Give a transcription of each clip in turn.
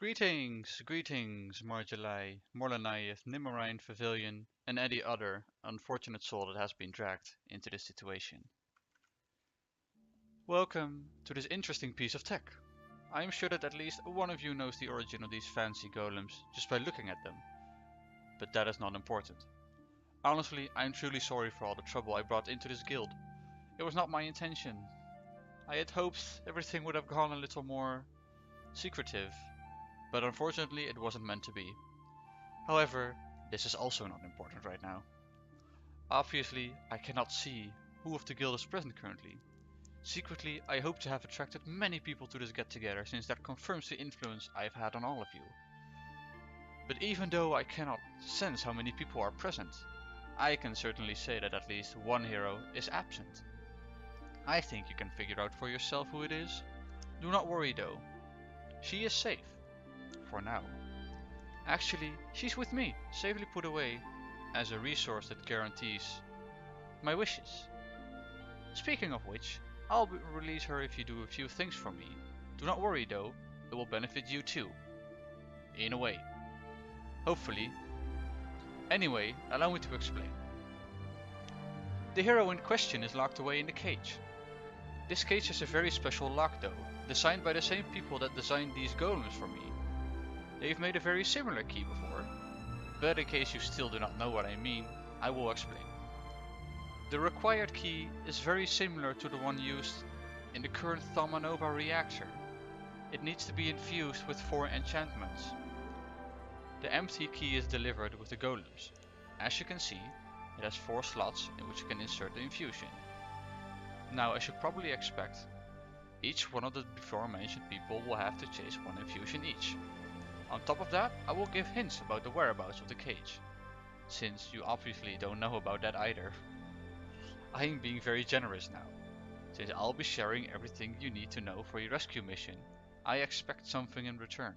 Greetings, Marjolai, Morlanayev, Nimmerine, Pavilion, and any other unfortunate soul that has been dragged into this situation. Welcome to this interesting piece of tech. I am sure that at least one of you knows the origin of these fancy golems just by looking at them, but that is not important. Honestly, I am truly sorry for all the trouble I brought into this guild. It was not my intention. I had hoped everything would have gone a little more secretive, but unfortunately it wasn't meant to be. However, this is also not important right now. Obviously, I cannot see who of the guild is present currently. Secretly, I hope to have attracted many people to this get-together, since that confirms the influence I've had on all of you. But even though I cannot sense how many people are present, I can certainly say that at least one hero is absent. I think you can figure out for yourself who it is. Do not worry though. She is safe. For now. Actually, she's with me, safely put away, as a resource that guarantees my wishes. Speaking of which, I'll release her if you do a few things for me. Do not worry though, it will benefit you too. In a way. Hopefully. Anyway, allow me to explain. The hero in question is locked away in the cage. This cage has a very special lock though, designed by the same people that designed these golems for me. They've made a very similar key before, but in case you still do not know what I mean, I will explain. The required key is very similar to the one used in the current Thumma Nova reactor. It needs to be infused with 4 enchantments. The empty key is delivered with the golems. As you can see, it has 4 slots in which you can insert the infusion. Now, as you probably expect, each one of the before mentioned people will have to chase 1 infusion each. On top of that, I will give hints about the whereabouts of the cage, since you obviously don't know about that either. I am being very generous now, since I'll be sharing everything you need to know for your rescue mission. I expect something in return,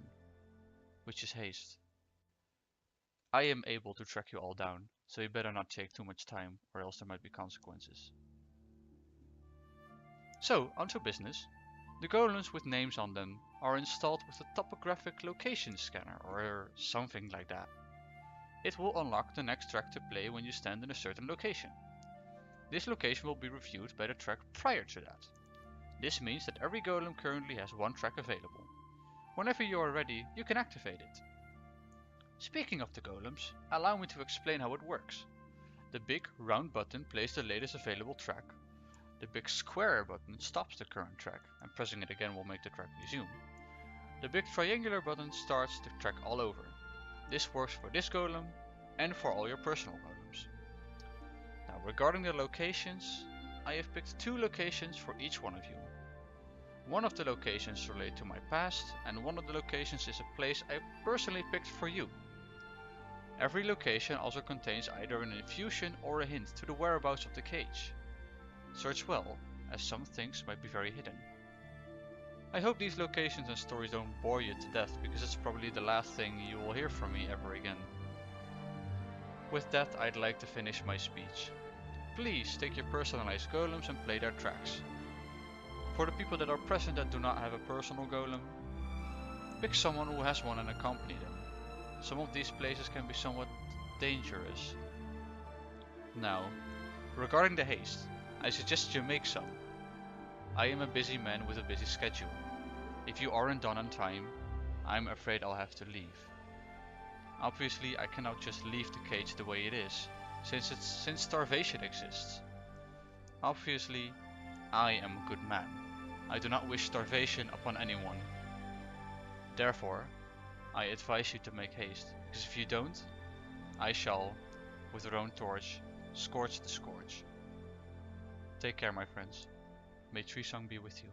which is haste. I am able to track you all down, so you better not take too much time, or else there might be consequences. So, onto business. The golems with names on them are installed with a topographic location scanner or something like that. It will unlock the next track to play when you stand in a certain location. This location will be reviewed by the track prior to that. This means that every golem currently has 1 track available. Whenever you are ready, you can activate it. Speaking of the golems, allow me to explain how it works. The big round button plays the latest available track. The big square button stops the current track, and pressing it again will make the track resume. The big triangular button starts the track all over. This works for this golem and for all your personal golems. Now, regarding the locations, I have picked 2 locations for each one of you. One of the locations relate to my past, and one of the locations is a place I personally picked for you. Every location also contains either an infusion or a hint to the whereabouts of the cage. Search well, as some things might be very hidden. I hope these locations and stories don't bore you to death, because it's probably the last thing you will hear from me ever again. With that, I'd like to finish my speech. Please take your personalized golems and play their tracks. For the people that are present that do not have a personal golem, pick someone who has one and accompany them. Some of these places can be somewhat dangerous. Now, regarding the haste, I suggest you make some. I am a busy man with a busy schedule. If you aren't done on time, I'm afraid I'll have to leave. Obviously, I cannot just leave the cage the way it is, since starvation exists. Obviously, I am a good man. I do not wish starvation upon anyone. Therefore, I advise you to make haste, because if you don't, I shall, with the own torch, scorch the scourge. Take care, my friends. May Treesong be with you.